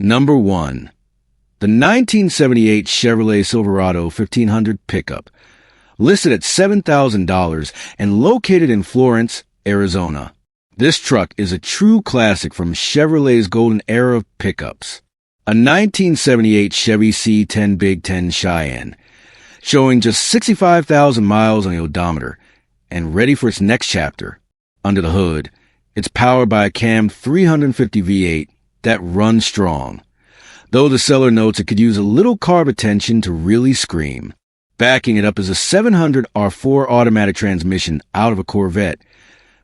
Number 1. The 1978 Chevrolet Silverado 1500 pickup, listed at $7,000 and located in Florence, Arizona. This truck is a true classic from Chevrolet's golden era of pickups. A 1978 Chevy C10 Big 10 Cheyenne, showing just 65,000 miles on the odometer and ready for its next chapter. Under the hood, it's powered by a cammed 350 V8 that runs strong, though the seller notes it could use a little carb attention to really scream. Backing it up is a 700 R4 automatic transmission out of a Corvette,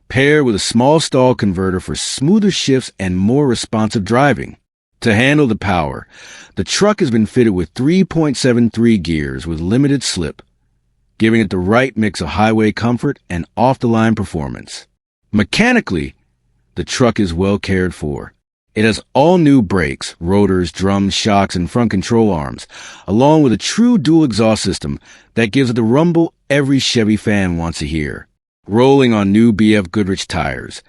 paired with a small stall converter for smoother shifts and more responsive driving. To handle the power, the truck has been fitted with 3.73 gears with limited slip, giving it the right mix of highway comfort and off-the-line performance. Mechanically, the truck is well cared for. It has all new brakes, rotors, drums, shocks, and front control arms, along with a true dual exhaust system that gives it the rumble every Chevy fan wants to hear. Rolling on new BF Goodrich tires,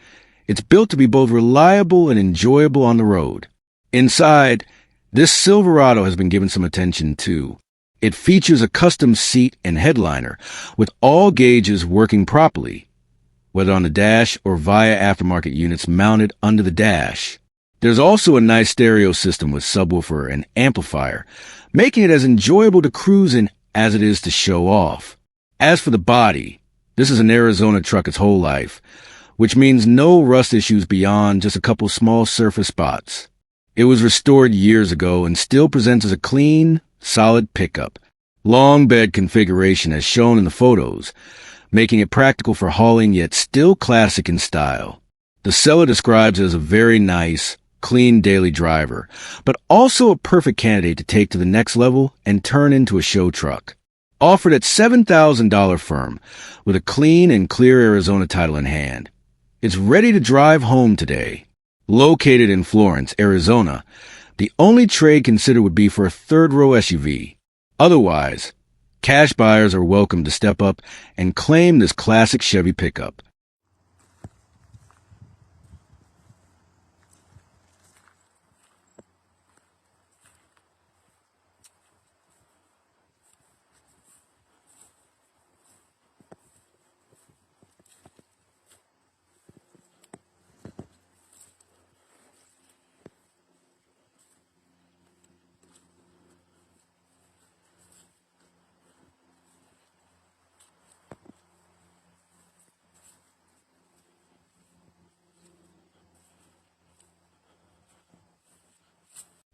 it's built to be both reliable and enjoyable on the road. Inside, this Silverado has been given some attention too. It features a custom seat and headliner, with all gauges working properly, whether on the dash or via aftermarket units mounted under the dash. There's also a nice stereo system with subwoofer and amplifier, making it as enjoyable to cruise in as it is to show off. As for the body, this is an Arizona truck its whole life, which means no rust issues beyond just a couple small surface spots. It was restored years ago and still presents as a clean, solid pickup. Long bed configuration as shown in the photos, making it practical for hauling yet still classic in style. The seller describes it as a very nice, clean daily driver, but also a perfect candidate to take to the next level and turn into a show truck. Offered at $7,000 firm, with a clean and clear Arizona title in hand. It's ready to drive home today. Located in Florence, Arizona, the only trade considered would be for a third-row SUV. Otherwise, cash buyers are welcome to step up and claim this classic Chevy pickup.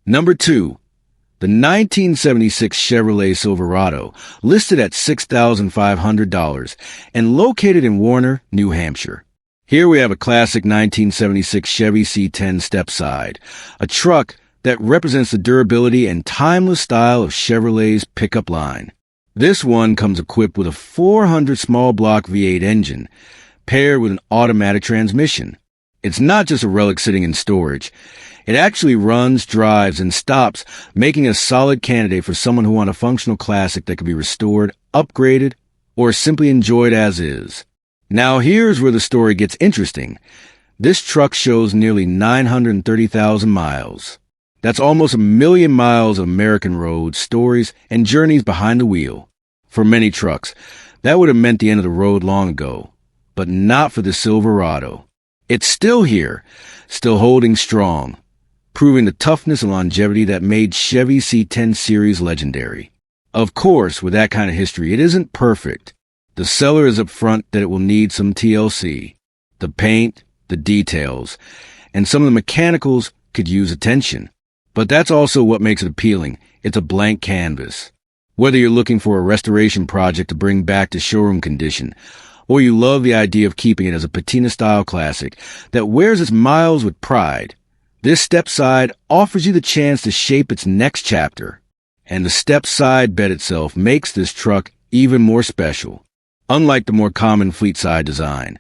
Number 2. The 1976 Chevrolet Silverado, listed at $6,500 and located in Warner, New Hampshire. Here we have a classic 1976 Chevy C10 step-side, a truck that represents the durability and timeless style of Chevrolet's pickup line. This one comes equipped with a 400 small block V8 engine, paired with an automatic transmission. It's not just a relic sitting in storage. It actually runs, drives, and stops, making a solid candidate for someone who wants a functional classic that can be restored, upgraded, or simply enjoyed as is. Now here's where the story gets interesting. This truck shows nearly 930,000 miles. That's almost 1 million miles of American roads, stories, and journeys behind the wheel. For many trucks, that would have meant the end of the road long ago, but not for the Silverado. It's still here, still holding strong, proving the toughness and longevity that made Chevy C10 series legendary. Of course, with that kind of history, it isn't perfect. The seller is upfront that it will need some TLC. The paint, the details, and some of the mechanicals could use attention. But that's also what makes it appealing. It's a blank canvas. Whether you're looking for a restoration project to bring back to showroom condition, or you love the idea of keeping it as a patina-style classic that wears its miles with pride, this step-side offers you the chance to shape its next chapter. And the step-side bed itself makes this truck even more special. Unlike the more common fleet-side design,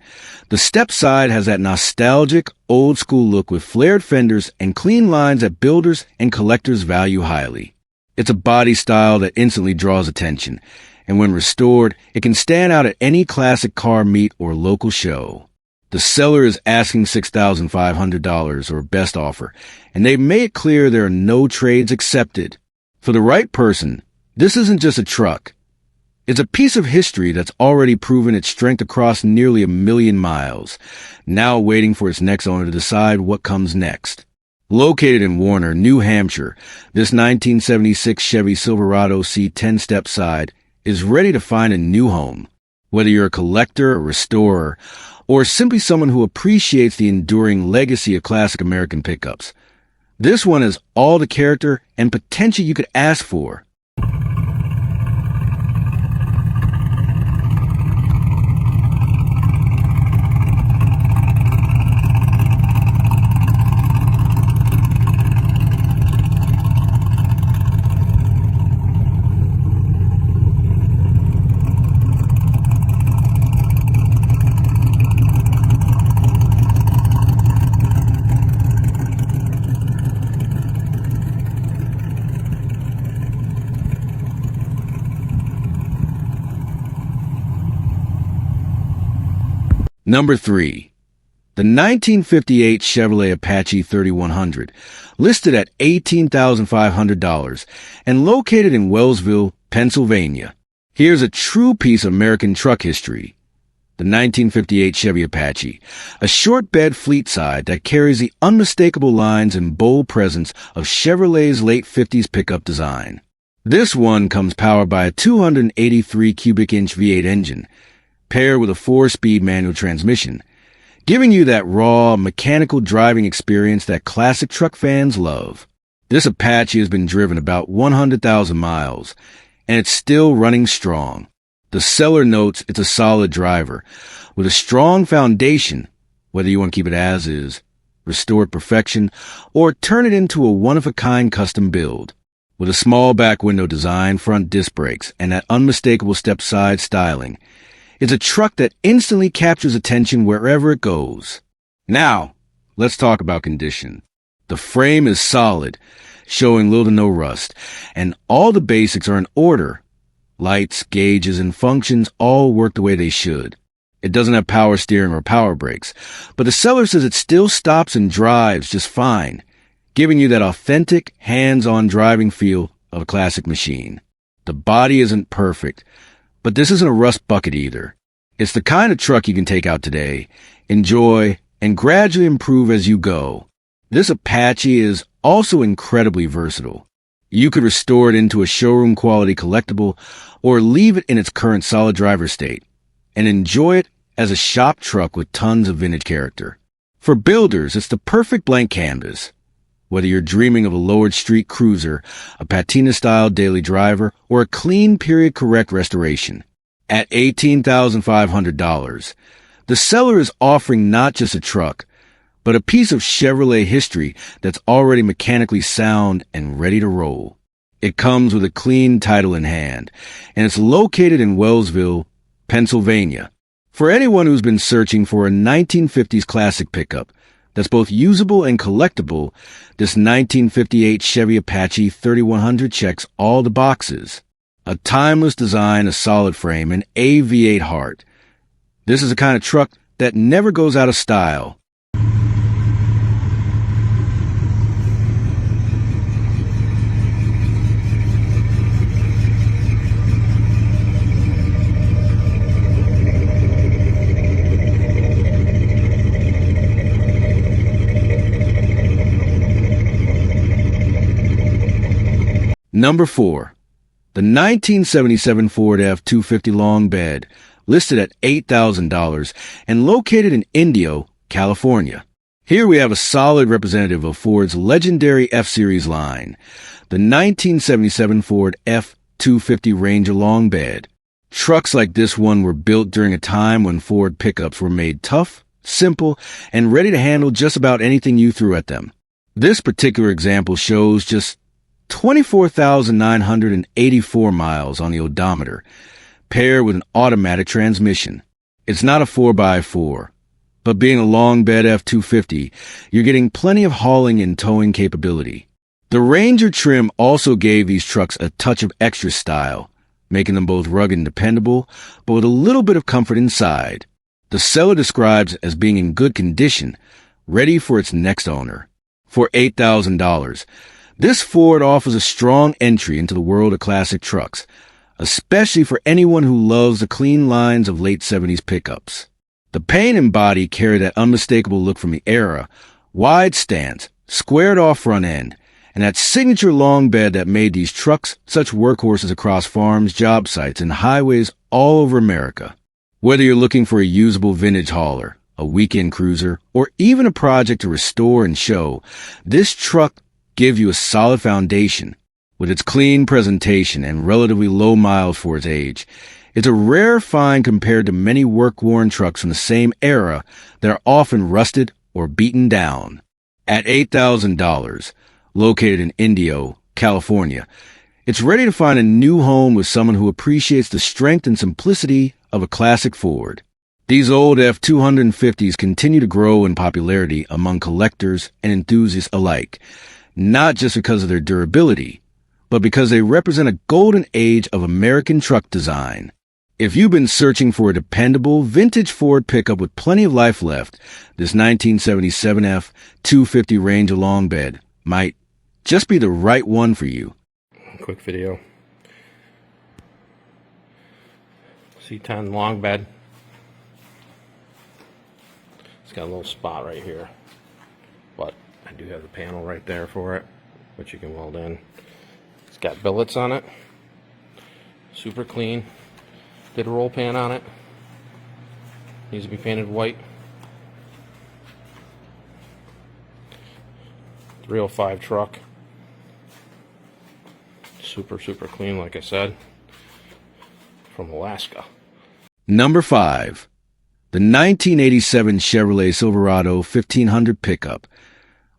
the step-side has that nostalgic, old-school look with flared fenders and clean lines that builders and collectors value highly. It's a body style that instantly draws attention, and when restored, it can stand out at any classic car meet or local show. The seller is asking $6,500 or best offer, and they've made it clear there are no trades accepted. For the right person, this isn't just a truck. It's a piece of history that's already proven its strength across nearly 1 million miles, now waiting for its next owner to decide what comes next. Located in Warner, New Hampshire, this 1976 Chevy Silverado C10 step-side is ready to find a new home. Whether you're a collector, a restorer, or simply someone who appreciates the enduring legacy of classic American pickups, this one has all the character and potential you could ask for. Number 3. The 1958 Chevrolet Apache 3100, listed at $18,500 and located in Wellsville, Pennsylvania. Here's a true piece of American truck history. The 1958 Chevy Apache, a short bed fleet side that carries the unmistakable lines and bold presence of Chevrolet's late 50s pickup design. This one comes powered by a 283 cubic inch V8 engine, paired with a 4-speed manual transmission, giving you that raw, mechanical driving experience that classic truck fans love. This Apache has been driven about 100,000 miles, and it's still running strong. The seller notes it's a solid driver, with a strong foundation, whether you want to keep it as is, restore it perfection, or turn it into a one-of-a-kind custom build. With a small back window design, front disc brakes, and that unmistakable step-side styling, it's a truck that instantly captures attention wherever it goes. Now, let's talk about condition. The frame is solid, showing little to no rust, and all the basics are in order. Lights, gauges, and functions all work the way they should. It doesn't have power steering or power brakes, but the seller says it still stops and drives just fine, giving you that authentic, hands-on driving feel of a classic machine. The body isn't perfect, but this isn't a rust bucket either. It's the kind of truck you can take out today, enjoy, and gradually improve as you go. This Apache is also incredibly versatile. You could restore it into a showroom-quality collectible or leave it in its current solid driver state and enjoy it as a shop truck with tons of vintage character. For builders, it's the perfect blank canvas. Whether you're dreaming of a lowered street cruiser, a patina-style daily driver, or a clean period-correct restoration. At $18,500, the seller is offering not just a truck, but a piece of Chevrolet history that's already mechanically sound and ready to roll. It comes with a clean title in hand, and it's located in Wellsville, Pennsylvania. For anyone who's been searching for a 1950s classic pickup that's both usable and collectible, this 1958 Chevy Apache 3100 checks all the boxes. A timeless design, a solid frame, and a V8 heart. This is the kind of truck that never goes out of style. Number 4. The 1977 Ford F-250 long bed, listed at $8,000 and located in Indio, California. Here we have a solid representative of Ford's legendary F-Series line, the 1977 Ford F-250 Ranger long bed. Trucks like this one were built during a time when Ford pickups were made tough, simple, and ready to handle just about anything you threw at them. This particular example shows just 24,984 miles on the odometer, paired with an automatic transmission. It's not a 4x4, but being a long bed F-250, you're getting plenty of hauling and towing capability. The Ranger trim also gave these trucks a touch of extra style, making them both rugged and dependable, but with a little bit of comfort inside. The seller describes it as being in good condition, ready for its next owner. For $8,000, this Ford offers a strong entry into the world of classic trucks, especially for anyone who loves the clean lines of late 70s pickups. The paint and body carry that unmistakable look from the era, wide stance, squared-off front end, and that signature long bed that made these trucks such workhorses across farms, job sites, and highways all over America. Whether you're looking for a usable vintage hauler, a weekend cruiser, or even a project to restore and show, this truck gives you a solid foundation. With its clean presentation and relatively low miles for its age, it's a rare find compared to many work-worn trucks from the same era that are often rusted or beaten down. At $8,000, located in Indio, California, it's ready to find a new home with someone who appreciates the strength and simplicity of a classic Ford. These old F-250s continue to grow in popularity among collectors and enthusiasts alike, not just because of their durability, but because they represent a golden age of American truck design. If you've been searching for a dependable, vintage Ford pickup with plenty of life left, this 1977 F-250 Ranger long bed might just be the right one for you. Quick video. C10 long bed. It's got a little spot right here, but I do have the panel right there for it, which you can weld in. It's got billets on it. Super clean. Did a roll pan on it. Needs to be painted white. 305 truck. Super clean, like I said. From Alaska. Number 5. The 1987 Chevrolet Silverado 1500 pickup,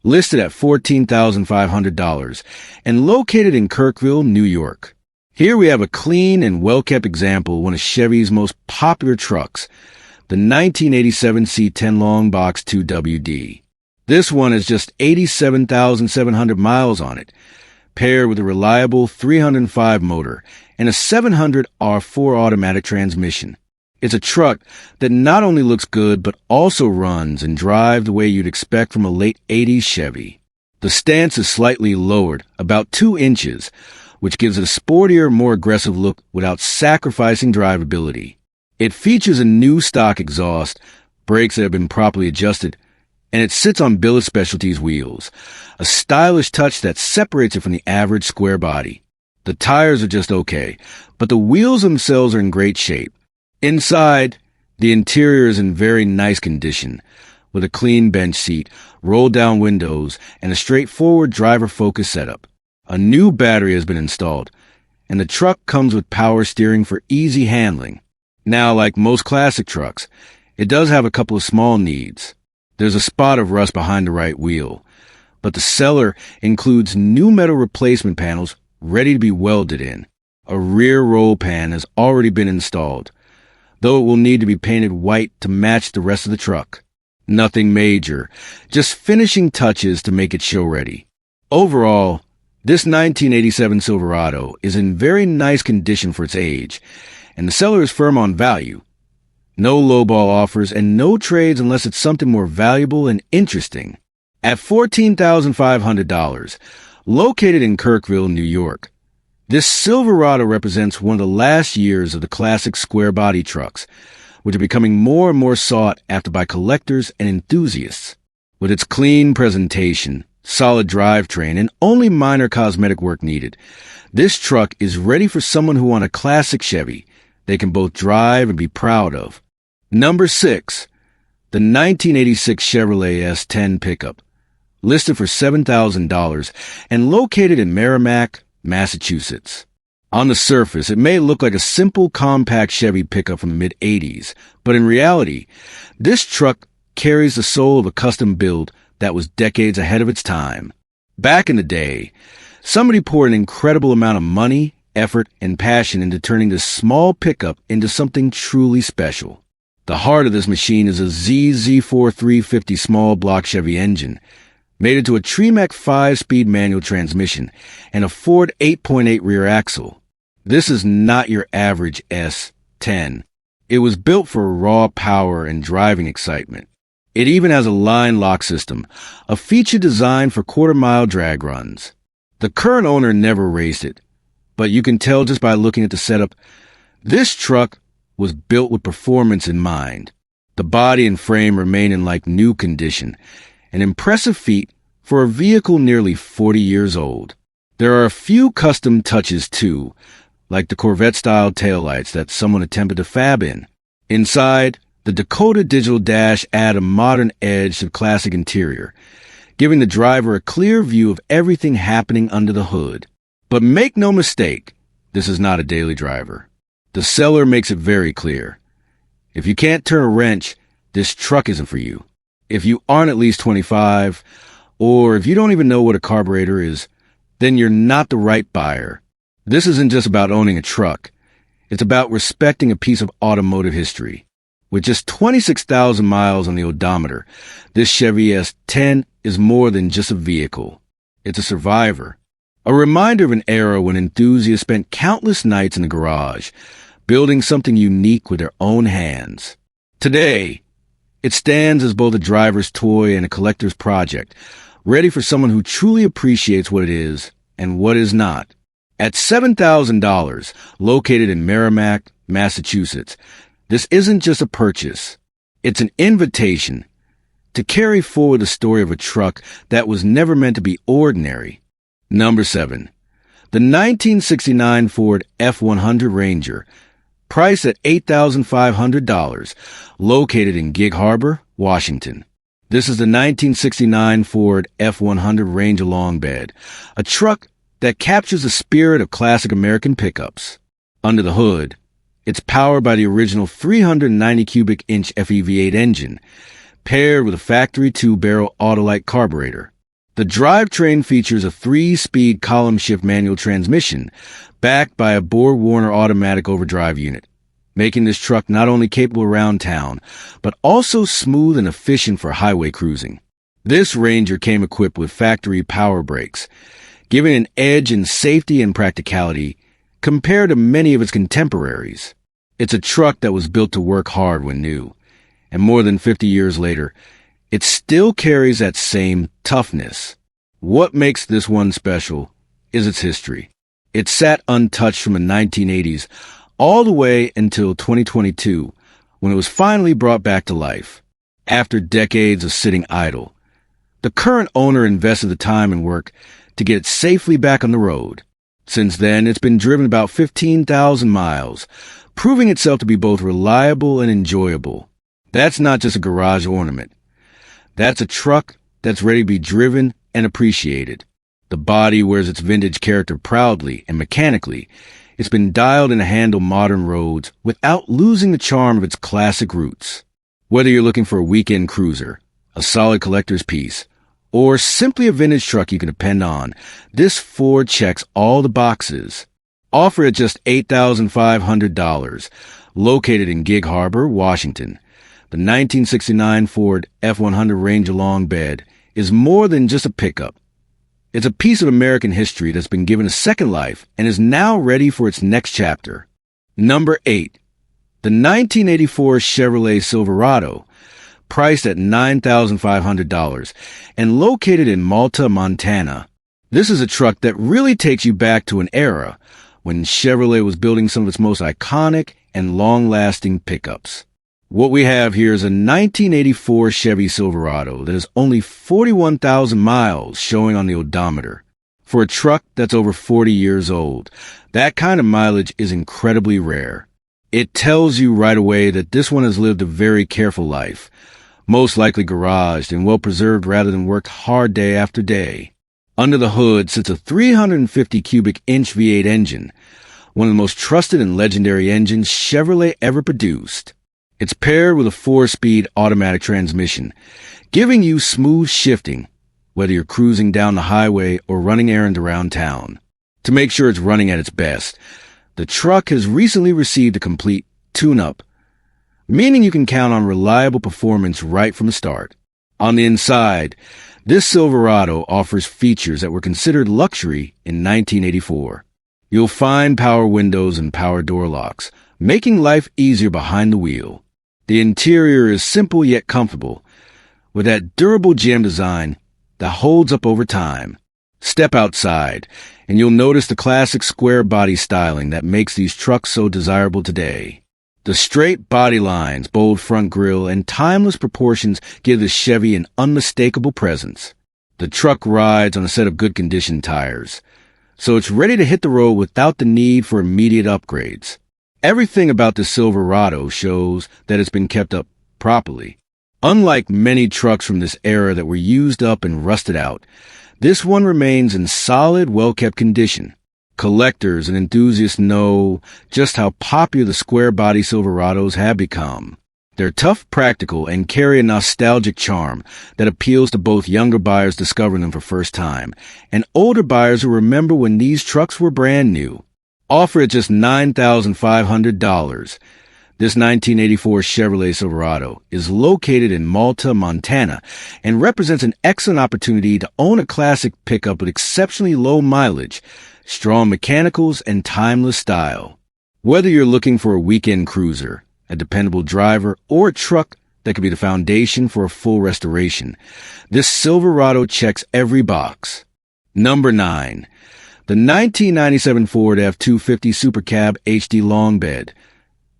listed at $14,500 and located in Kirkville, New York. Here we have a clean and well-kept example of one of Chevy's most popular trucks, the 1987 C10 Long Box 2WD. This one has just 87,700 miles on it, paired with a reliable 305 motor and a 700 R4 automatic transmission. It's a truck that not only looks good, but also runs and drives the way you'd expect from a late 80s Chevy. The stance is slightly lowered, about 2 inches, which gives it a sportier, more aggressive look without sacrificing drivability. It features a new stock exhaust, brakes that have been properly adjusted, and it sits on Billet Specialties wheels, a stylish touch that separates it from the average square body. The tires are just okay, but the wheels themselves are in great shape. Inside, the interior is in very nice condition, with a clean bench seat, roll-down windows, and a straightforward driver-focused setup. A new battery has been installed, and the truck comes with power steering for easy handling. Now, like most classic trucks, it does have a couple of small needs. There's a spot of rust behind the right wheel, but the seller includes new metal replacement panels ready to be welded in. A rear roll pan has already been installed, though it will need to be painted white to match the rest of the truck. Nothing major, just finishing touches to make it show ready. Overall, this 1987 Silverado is in very nice condition for its age, and the seller is firm on value. No lowball offers and no trades unless it's something more valuable and interesting. At $14,500, located in Kirkville, New York, this Silverado represents one of the last years of the classic square body trucks, which are becoming more and more sought after by collectors and enthusiasts. With its clean presentation, solid drivetrain, and only minor cosmetic work needed, this truck is ready for someone who wants a classic Chevy they can both drive and be proud of. Number 6. The 1986 Chevrolet S10 pickup, listed for $7,000 and located in Merrimac, Massachusetts. On the surface, it may look like a simple compact Chevy pickup from the mid-80s, but in reality, this truck carries the soul of a custom build that was decades ahead of its time. Back in the day, somebody poured an incredible amount of money, effort, and passion into turning this small pickup into something truly special. The heart of this machine is a ZZ4 350 small block Chevy engine, made into a Tremec 5-speed manual transmission and a Ford 8.8 rear axle. This is not your average S10. It was built for raw power and driving excitement. It even has a line lock system, a feature designed for quarter-mile drag runs. The current owner never raced it, but you can tell just by looking at the setup. This truck was built with performance in mind. The body and frame remain in like new condition, an impressive feat for a vehicle nearly 40 years old. There are a few custom touches too, like the Corvette-style taillights that someone attempted to fab in. Inside, the Dakota digital dash add a modern edge to the classic interior, giving the driver a clear view of everything happening under the hood. But make no mistake, this is not a daily driver. The seller makes it very clear. If you can't turn a wrench, this truck isn't for you. If you aren't at least 25, or if you don't even know what a carburetor is, then you're not the right buyer. This isn't just about owning a truck. It's about respecting a piece of automotive history. With just 26,000 miles on the odometer, this Chevy S10 is more than just a vehicle. It's a survivor. A reminder of an era when enthusiasts spent countless nights in the garage, building something unique with their own hands. Today, it stands as both a driver's toy and a collector's project, ready for someone who truly appreciates what it is and what is not. At $7,000, located in Merrimac, Massachusetts, this isn't just a purchase. It's an invitation to carry forward the story of a truck that was never meant to be ordinary. Number 7. The 1969 Ford F100 Ranger, priced at $8,500, located in Gig Harbor, Washington. This is the 1969 Ford F100 Ranger long bed, a truck that captures the spirit of classic American pickups. Under the hood, it's powered by the original 390 cubic inch FEV8 engine, paired with a factory 2-barrel Autolite carburetor. The drivetrain features a 3-speed column shift manual transmission, backed by a Borg-Warner automatic overdrive unit, making this truck not only capable around town, but also smooth and efficient for highway cruising. This Ranger came equipped with factory power brakes, giving an edge in safety and practicality compared to many of its contemporaries. It's a truck that was built to work hard when new, and more than 50 years later, it still carries that same toughness. What makes this one special is its history. It sat untouched from the 1980s all the way until 2022, when it was finally brought back to life. After decades of sitting idle, the current owner invested the time and work to get it safely back on the road. Since then, it's been driven about 15,000 miles, proving itself to be both reliable and enjoyable. That's not just a garage ornament. That's a truck that's ready to be driven and appreciated. The body wears its vintage character proudly and mechanically. It's been dialed in to handle modern roads without losing the charm of its classic roots. Whether you're looking for a weekend cruiser, a solid collector's piece, or simply a vintage truck you can depend on, this Ford checks all the boxes. Offered at just $8,500, located in Gig Harbor, Washington, the 1969 Ford F100 Ranger long bed is more than just a pickup. It's a piece of American history that's been given a second life and is now ready for its next chapter. Number 8. The 1984 Chevrolet Silverado, priced at $9,500 and located in Malta, Montana. This is a truck that really takes you back to an era when Chevrolet was building some of its most iconic and long-lasting pickups. What we have here is a 1984 Chevy Silverado that is only 41,000 miles showing on the odometer. For a truck that's over 40 years old, that kind of mileage is incredibly rare. It tells you right away that this one has lived a very careful life, most likely garaged and well-preserved rather than worked hard day after day. Under the hood sits a 350 cubic inch V8 engine, one of the most trusted and legendary engines Chevrolet ever produced. It's paired with a 4-speed automatic transmission, giving you smooth shifting, whether you're cruising down the highway or running errands around town. To make sure it's running at its best, the truck has recently received a complete tune-up, meaning you can count on reliable performance right from the start. On the inside, this Silverado offers features that were considered luxury in 1984. You'll find power windows and power door locks, making life easier behind the wheel. The interior is simple yet comfortable, with that durable gem design that holds up over time. Step outside, and you'll notice the classic square body styling that makes these trucks so desirable today. The straight body lines, bold front grille, and timeless proportions give the Chevy an unmistakable presence. The truck rides on a set of good condition tires, so it's ready to hit the road without the need for immediate upgrades. Everything about the Silverado shows that it's been kept up properly. Unlike many trucks from this era that were used up and rusted out, this one remains in solid, well-kept condition. Collectors and enthusiasts know just how popular the square-body Silverados have become. They're tough, practical, and carry a nostalgic charm that appeals to both younger buyers discovering them for first time and older buyers who remember when these trucks were brand new. Offered at just $9,500, this 1984 Chevrolet Silverado is located in Malta, Montana, and represents an excellent opportunity to own a classic pickup with exceptionally low mileage, strong mechanicals, and timeless style. Whether you're looking for a weekend cruiser, a dependable driver, or a truck that could be the foundation for a full restoration, this Silverado checks every box. Number 9. The 1997 Ford F250 Super Cab HD Long Bed,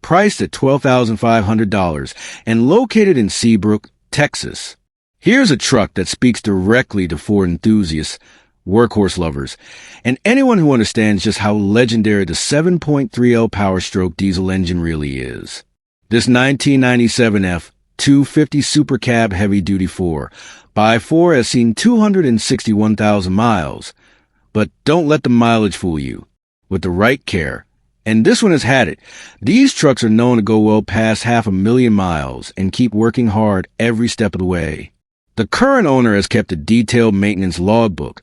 priced at $12,500 and located in Seabrook, Texas. Here's a truck that speaks directly to Ford enthusiasts, workhorse lovers, and anyone who understands just how legendary the 7.3L Power-Stroke diesel engine really is. This 1997 F250 Super Cab Heavy Duty 4x4 has seen 261,000 miles, but don't let the mileage fool you. With the right care, and this one has had it, these trucks are known to go well past 500,000 miles and keep working hard every step of the way. The current owner has kept a detailed maintenance logbook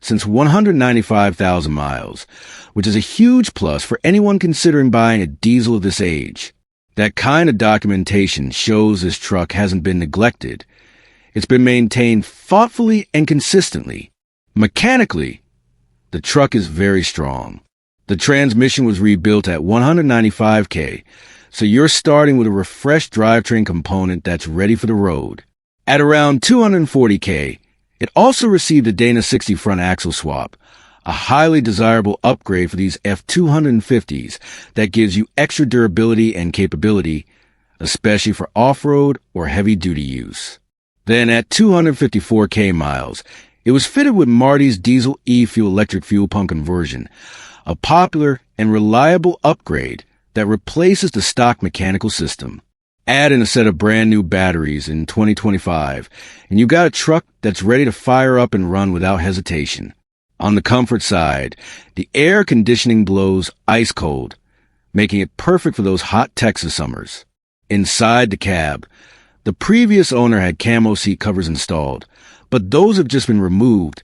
since 195,000 miles, which is a huge plus for anyone considering buying a diesel of this age. That kind of documentation shows this truck hasn't been neglected. It's been maintained thoughtfully and consistently. Mechanically, the truck is very strong. The transmission was rebuilt at 195K, so you're starting with a refreshed drivetrain component that's ready for the road. At around 240K, it also received a Dana 60 front axle swap, a highly desirable upgrade for these F250s that gives you extra durability and capability, especially for off-road or heavy-duty use. Then at 254K miles, it was fitted with Marty's diesel e-fuel electric fuel pump conversion, a popular and reliable upgrade that replaces the stock mechanical system. Add in a set of brand new batteries in 2025, and you've got a truck that's ready to fire up and run without hesitation. On the comfort side, the air conditioning blows ice cold, making it perfect for those hot Texas summers. Inside the cab, the previous owner had camo seat covers installed, but those have just been removed,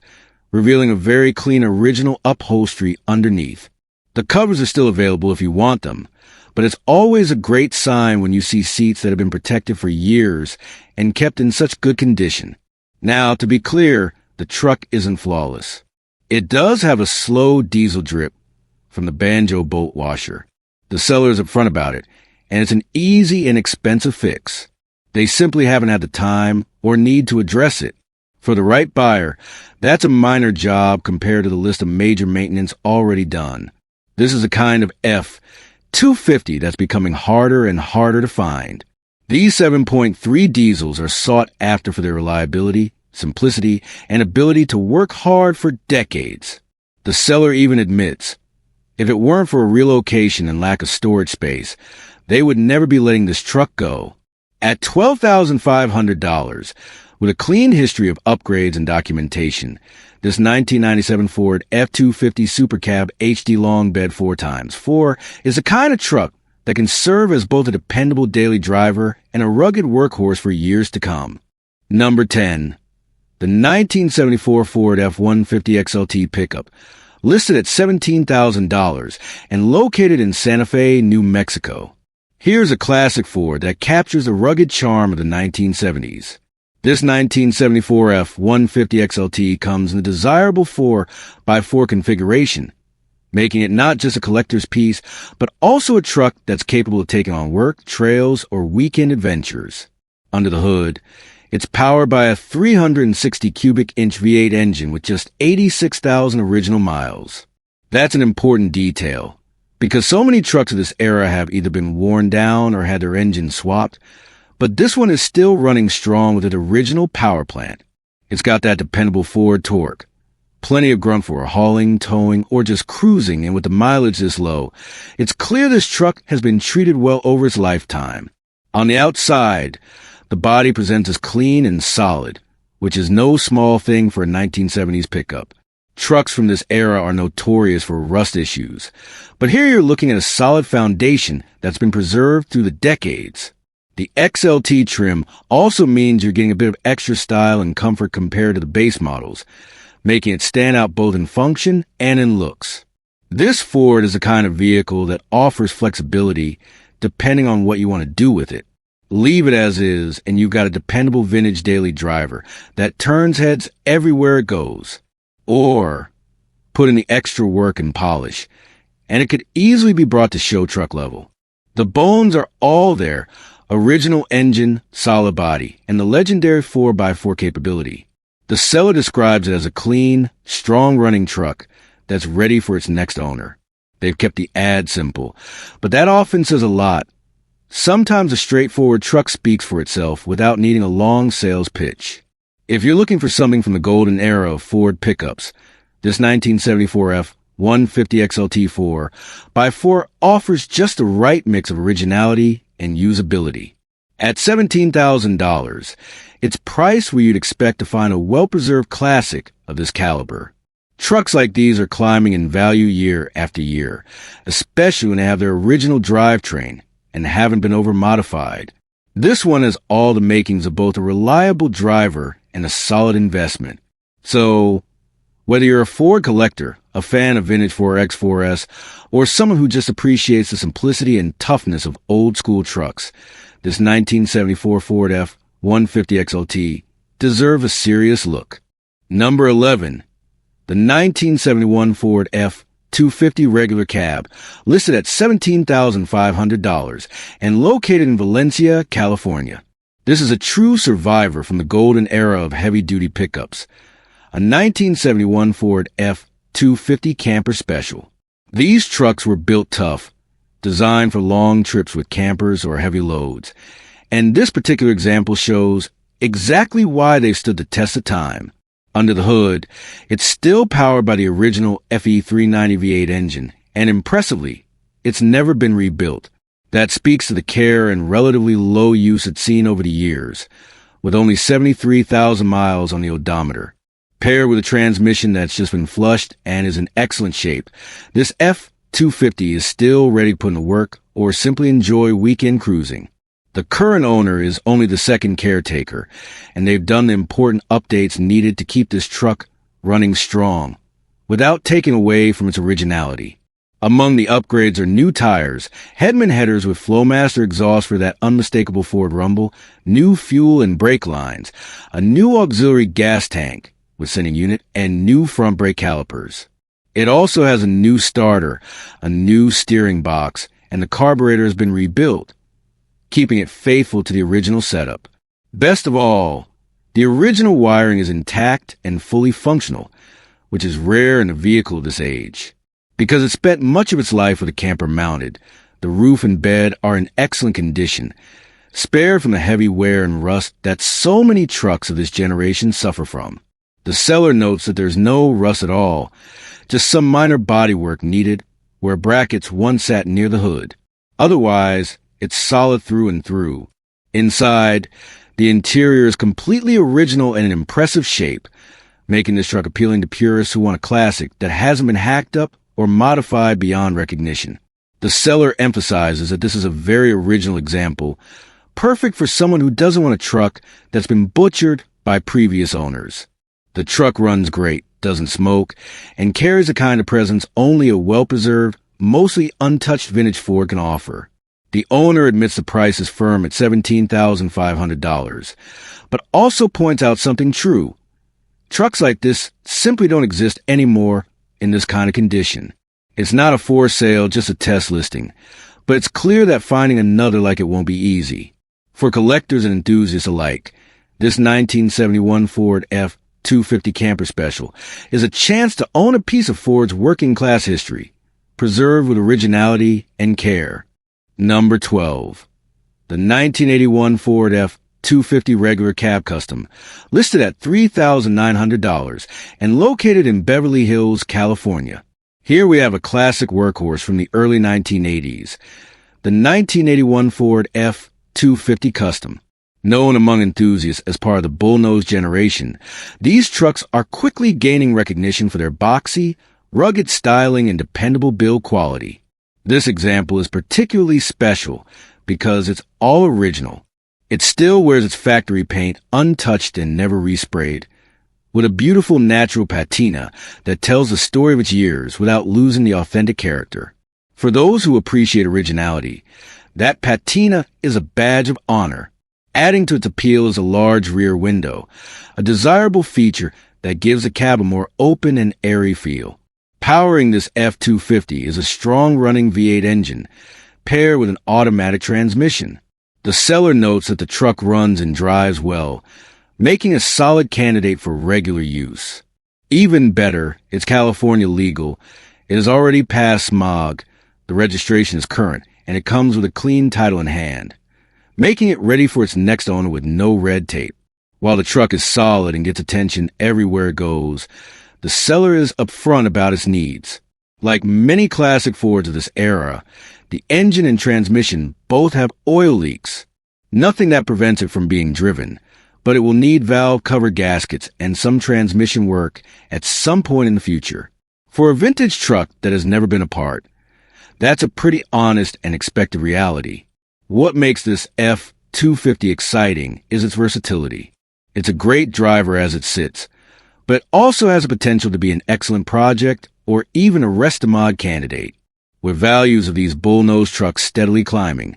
revealing a very clean original upholstery underneath. The covers are still available if you want them, but it's always a great sign when you see seats that have been protected for years and kept in such good condition. Now, to be clear, the truck isn't flawless. It does have a slow diesel drip from the banjo bolt washer. The seller is upfront about it, and it's an easy and expensive fix. They simply haven't had the time or need to address it. For the right buyer, that's a minor job compared to the list of major maintenance already done. This is a kind of F250 that's becoming harder and harder to find. These 7.3 diesels are sought after for their reliability, simplicity, and ability to work hard for decades. The seller even admits, if it weren't for a relocation and lack of storage space, they would never be letting this truck go. At $12,500, with a clean history of upgrades and documentation, this 1997 Ford F250 Super Cab HD Long Bed 4x4 is the kind of truck that can serve as both a dependable daily driver and a rugged workhorse for years to come. Number 10. The 1974 Ford F150 XLT pickup, listed at $17,000 and located in Santa Fe, New Mexico. Here's a classic Ford that captures the rugged charm of the 1970s. This 1974 F150 XLT comes in the desirable 4x4 configuration, making it not just a collector's piece, but also a truck that's capable of taking on work, trails, or weekend adventures. Under the hood, it's powered by a 360 cubic inch V8 engine with just 86,000 original miles. That's an important detail, because so many trucks of this era have either been worn down or had their engines swapped, but this one is still running strong with its original power plant. It's got that dependable Ford torque. Plenty of grunt for hauling, towing, or just cruising, and with the mileage this low, it's clear this truck has been treated well over its lifetime. On the outside, the body presents as clean and solid, which is no small thing for a 1970s pickup. Trucks from this era are notorious for rust issues, but here you're looking at a solid foundation that's been preserved through the decades. The XLT trim also means you're getting a bit of extra style and comfort compared to the base models, making it stand out both in function and in looks. This Ford is the kind of vehicle that offers flexibility depending on what you want to do with it. Leave it as is, and you've got a dependable vintage daily driver that turns heads everywhere it goes. Or put in the extra work and polish, and it could easily be brought to show truck level. The bones are all there: original engine, solid body, and the legendary 4x4 capability. The seller describes it as a clean, strong-running truck that's ready for its next owner. They've kept the ad simple, but that often says a lot. Sometimes a straightforward truck speaks for itself without needing a long sales pitch. If you're looking for something from the golden era of Ford pickups, this 1974 F-150 XLT 4x4 offers just the right mix of originality and usability. At $17,000, it's priced where you'd expect to find a well-preserved classic of this caliber. Trucks like these are climbing in value year after year, especially when they have their original drivetrain and haven't been over-modified. This one has all the makings of both a reliable driver and a solid investment. So, whether you're a Ford collector, a fan of vintage 4X4S, or someone who just appreciates the simplicity and toughness of old-school trucks, this 1974 Ford F-150 XLT deserves a serious look. Number 11. The 1971 Ford F-250 regular cab, listed at $17,500 and located in Valencia, California. This is a true survivor from the golden era of heavy-duty pickups, a 1971 Ford F-250 Camper Special. These trucks were built tough, designed for long trips with campers or heavy loads, and this particular example shows exactly why they've stood the test of time. Under the hood, it's still powered by the original FE390 V8 engine, and impressively, it's never been rebuilt. That speaks to the care and relatively low use it's seen over the years, with only 73,000 miles on the odometer. Paired with a transmission that's just been flushed and is in excellent shape, this F-250 is still ready to put in the work or simply enjoy weekend cruising. The current owner is only the second caretaker, and they've done the important updates needed to keep this truck running strong, without taking away from its originality. Among the upgrades are new tires, Headman headers with Flowmaster exhaust for that unmistakable Ford rumble, new fuel and brake lines, a new auxiliary gas tank with sending unit, and new front brake calipers. It also has a new starter, a new steering box, and the carburetor has been rebuilt, keeping it faithful to the original setup. Best of all, the original wiring is intact and fully functional, which is rare in a vehicle of this age. Because it spent much of its life with a camper mounted, the roof and bed are in excellent condition, spared from the heavy wear and rust that so many trucks of this generation suffer from. The seller notes that there's no rust at all, just some minor bodywork needed where brackets once sat near the hood. Otherwise, it's solid through and through. Inside, the interior is completely original and in impressive shape, making this truck appealing to purists who want a classic that hasn't been hacked up or modified beyond recognition. The seller emphasizes that this is a very original example, perfect for someone who doesn't want a truck that's been butchered by previous owners. The truck runs great, doesn't smoke, and carries the kind of presence only a well-preserved, mostly untouched vintage Ford can offer. The owner admits the price is firm at $17,500, but also points out something true. Trucks like this simply don't exist anymore in this kind of condition. It's not a for sale, just a test listing. But it's clear that finding another like it won't be easy. For collectors and enthusiasts alike, this 1971 Ford F-250 Camper Special is a chance to own a piece of Ford's working-class history, preserved with originality and care. Number 12. The 1981 Ford F-250 Regular Cab Custom, listed at $3,900 and located in Beverly Hills, California. Here we have a classic workhorse from the early 1980s, the 1981 Ford F-250 Custom. Known among enthusiasts as part of the bullnose generation, these trucks are quickly gaining recognition for their boxy, rugged styling and dependable build quality. This example is particularly special because it's all original. It still wears its factory paint untouched and never resprayed, with a beautiful natural patina that tells the story of its years without losing the authentic character. For those who appreciate originality, that patina is a badge of honor. Adding to its appeal is a large rear window, a desirable feature that gives the cab a more open and airy feel. Powering this F-250 is a strong-running V8 engine, paired with an automatic transmission. The seller notes that the truck runs and drives well, making a solid candidate for regular use. Even better, it's California legal. It has already passed smog, the registration is current, and it comes with a clean title in hand, making it ready for its next owner with no red tape. While the truck is solid and gets attention everywhere it goes, the seller is upfront about its needs. Like many classic Fords of this era, the engine and transmission both have oil leaks. Nothing that prevents it from being driven, but it will need valve cover gaskets and some transmission work at some point in the future. For a vintage truck that has never been apart, that's a pretty honest and expected reality. What makes this F-250 exciting is its versatility. It's a great driver as it sits, but it also has the potential to be an excellent project or even a rest-a-mod candidate. With values of these bullnose trucks steadily climbing,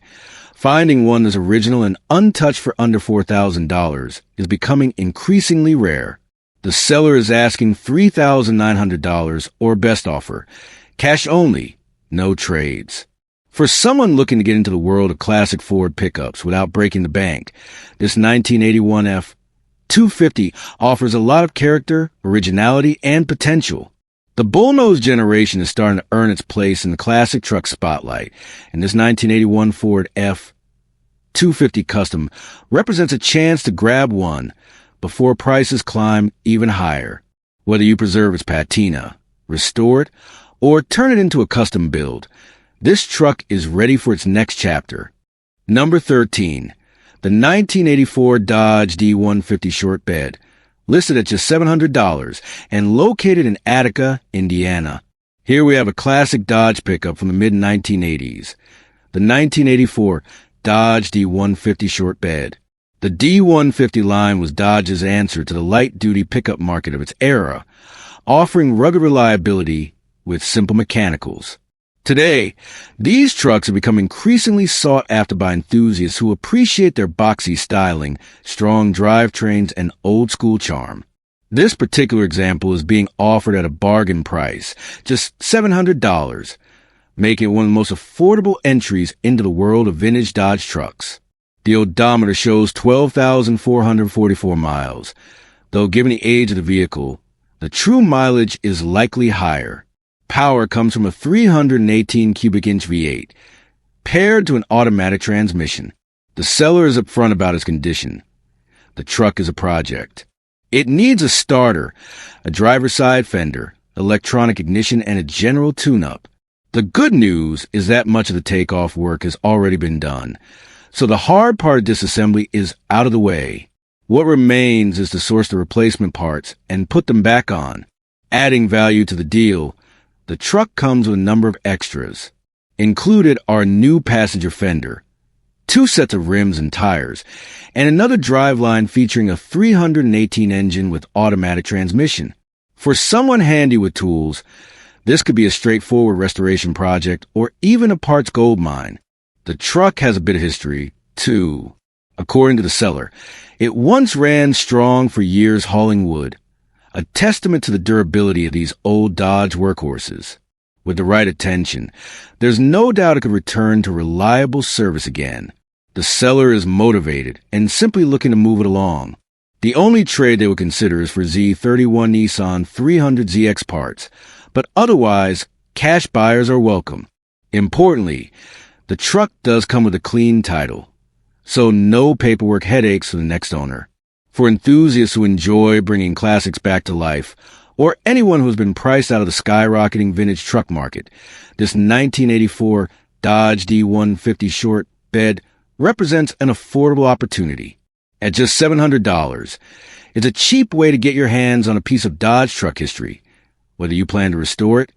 finding one that's original and untouched for under $4,000 is becoming increasingly rare. The seller is asking $3,900 or best offer, cash only, no trades. For someone looking to get into the world of classic Ford pickups without breaking the bank, this 1981 F-250 offers a lot of character, originality, and potential. The bullnose generation is starting to earn its place in the classic truck spotlight, and this 1981 Ford F-250 Custom represents a chance to grab one before prices climb even higher. Whether you preserve its patina, restore it, or turn it into a custom build, this truck is ready for its next chapter. Number 13. The 1984 Dodge D150 Short Bed, listed at just $700 and located in Attica, Indiana. Here we have a classic Dodge pickup from the mid-1980s, the 1984 Dodge D150 Short Bed. The D150 line was Dodge's answer to the light-duty pickup market of its era, offering rugged reliability with simple mechanicals. Today, these trucks have become increasingly sought after by enthusiasts who appreciate their boxy styling, strong drivetrains, and old-school charm. This particular example is being offered at a bargain price, just $700, making it one of the most affordable entries into the world of vintage Dodge trucks. The odometer shows 12,444 miles, though given the age of the vehicle, the true mileage is likely higher. Power comes from a 318 cubic inch V8, paired to an automatic transmission. The seller is upfront about its condition. The truck is a project. It needs a starter, a driver's side fender, electronic ignition, and a general tune-up. The good news is that much of the takeoff work has already been done, so the hard part of disassembly is out of the way. What remains is to source the replacement parts and put them back on. Adding value to the deal, the truck comes with a number of extras. Included are a new passenger fender, 2 sets of rims and tires, and another driveline featuring a 318 engine with automatic transmission. For someone handy with tools, this could be a straightforward restoration project or even a parts gold mine. The truck has a bit of history, too. According to the seller, it once ran strong for years hauling wood, a testament to the durability of these old Dodge workhorses. With the right attention, there's no doubt it could return to reliable service again. The seller is motivated and simply looking to move it along. The only trade they would consider is for Z31 Nissan 300ZX parts, but otherwise, cash buyers are welcome. Importantly, the truck does come with a clean title, so no paperwork headaches for the next owner. For enthusiasts who enjoy bringing classics back to life, or anyone who has been priced out of the skyrocketing vintage truck market, this 1984 Dodge D150 short bed represents an affordable opportunity. At just $700, it's a cheap way to get your hands on a piece of Dodge truck history. Whether you plan to restore it,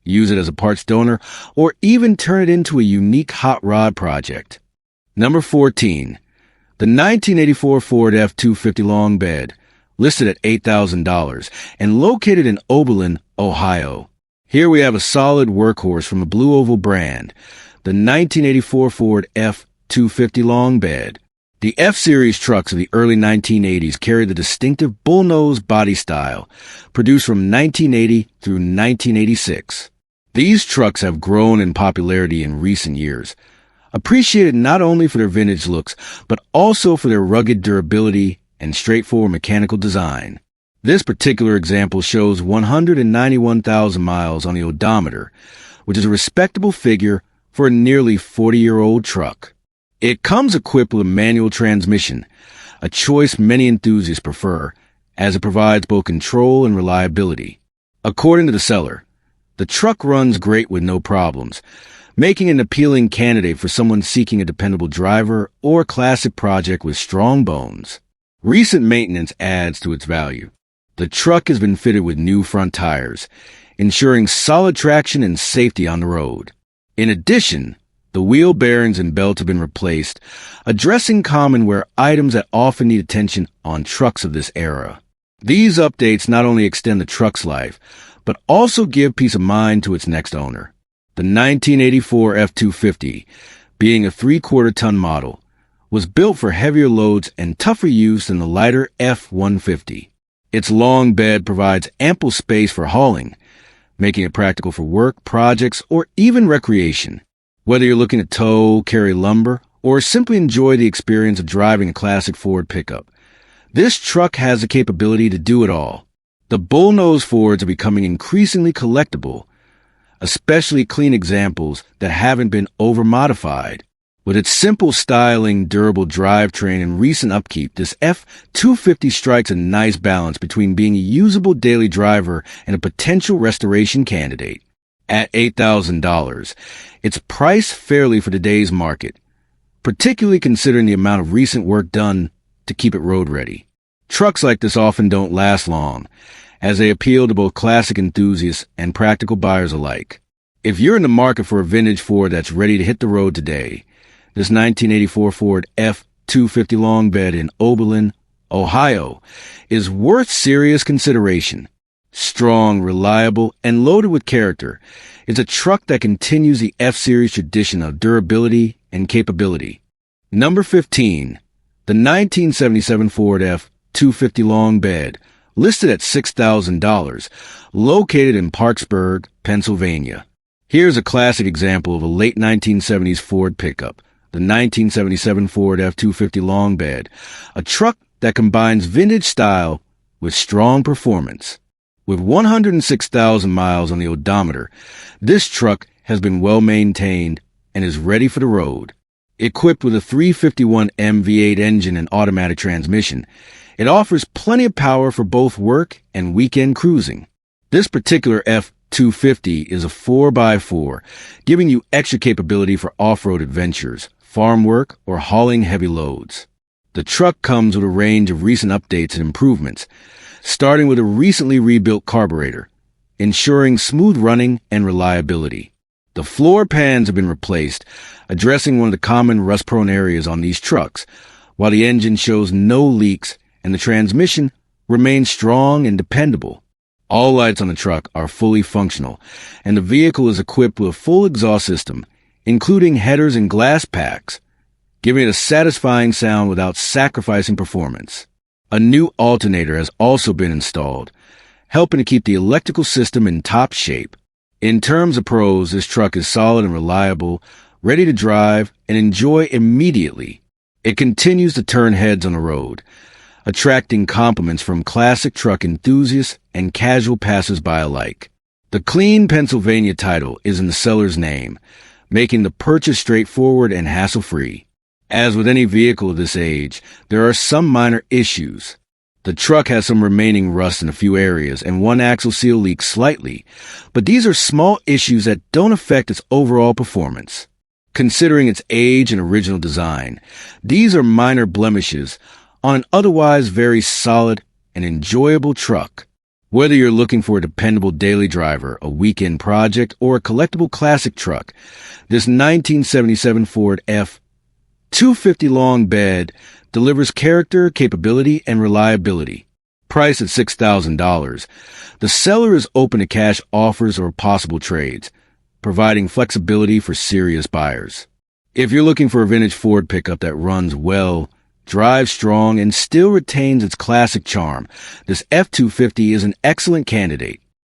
use it as a parts donor, or even turn it into a unique hot rod project. Number 14. The 1984 Ford F250 long bed, listed at $8,000 and located in Oberlin, Ohio. Here we have a solid workhorse from the Blue Oval brand, the 1984 Ford F250 long bed. The F-Series trucks of the early 1980s carried the distinctive bullnose body style, produced from 1980 through 1986. These trucks have grown in popularity in recent years, appreciated not only for their vintage looks, but also for their rugged durability and straightforward mechanical design. This particular example shows 191,000 miles on the odometer, which is a respectable figure for a nearly 40-year-old truck. It comes equipped with a manual transmission, a choice many enthusiasts prefer, as it provides both control and reliability. According to the seller, the truck runs great with no problems, making it an appealing candidate for someone seeking a dependable driver or classic project with strong bones. Recent maintenance adds to its value. The truck has been fitted with new front tires, ensuring solid traction and safety on the road. In addition, the wheel bearings and belt have been replaced, addressing common wear items that often need attention on trucks of this era. These updates not only extend the truck's life, but also give peace of mind to its next owner. The 1984 F250, being a 3/4-ton model, was built for heavier loads and tougher use than the lighter F150. Its long bed provides ample space for hauling, making it practical for work, projects, or even recreation. Whether you're looking to tow, carry lumber, or simply enjoy the experience of driving a classic Ford pickup, this truck has the capability to do it all. The bullnose Fords are becoming increasingly collectible, especially clean examples that haven't been over-modified. With its simple styling, durable drivetrain, and recent upkeep, this F250 strikes a nice balance between being a usable daily driver and a potential restoration candidate. At $8,000, it's priced fairly for today's market, particularly considering the amount of recent work done to keep it road-ready. Trucks like this often don't last long, as they appeal to both classic enthusiasts and practical buyers alike. If you're in the market for a vintage Ford that's ready to hit the road today, this 1984 Ford F250 long bed in Oberlin, Ohio, is worth serious consideration. Strong, reliable, and loaded with character, it's a truck that continues the F-Series tradition of durability and capability. Number 15. The 1977 Ford F250 long bed, listed at $6,000, located in Parkersburg, Pennsylvania. Here's a classic example of a late 1970s Ford pickup, the 1977 Ford F250 long bed, a truck that combines vintage style with strong performance. With 106,000 miles on the odometer, this truck has been well maintained and is ready for the road. Equipped with a 351M V8 engine and automatic transmission, it offers plenty of power for both work and weekend cruising. This particular F250 is a 4x4, giving you extra capability for off-road adventures, farm work, or hauling heavy loads. The truck comes with a range of recent updates and improvements, starting with a recently rebuilt carburetor, ensuring smooth running and reliability. The floor pans have been replaced, addressing one of the common rust-prone areas on these trucks, while the engine shows no leaks and the transmission remains strong and dependable. All lights on the truck are fully functional, and the vehicle is equipped with a full exhaust system, including headers and glass packs, giving it a satisfying sound without sacrificing performance. A new alternator has also been installed, helping to keep the electrical system in top shape. In terms of pros, this truck is solid and reliable, ready to drive and enjoy immediately. It continues to turn heads on the road, attracting compliments from classic truck enthusiasts and casual passers-by alike. The clean Pennsylvania title is in the seller's name, making the purchase straightforward and hassle-free. As with any vehicle of this age, there are some minor issues. The truck has some remaining rust in a few areas, and one axle seal leaks slightly, but these are small issues that don't affect its overall performance. Considering its age and original design, these are minor blemishes on an otherwise very solid and enjoyable truck. Whether you're looking for a dependable daily driver, a weekend project, or a collectible classic truck, this 1977 Ford F-250 long bed delivers character, capability, and reliability. Priced at $6,000, the seller is open to cash offers or possible trades, providing flexibility for serious buyers. If you're looking for a vintage Ford pickup that runs well, drives strong, and still retains its classic charm, this F-250 is an excellent candidate.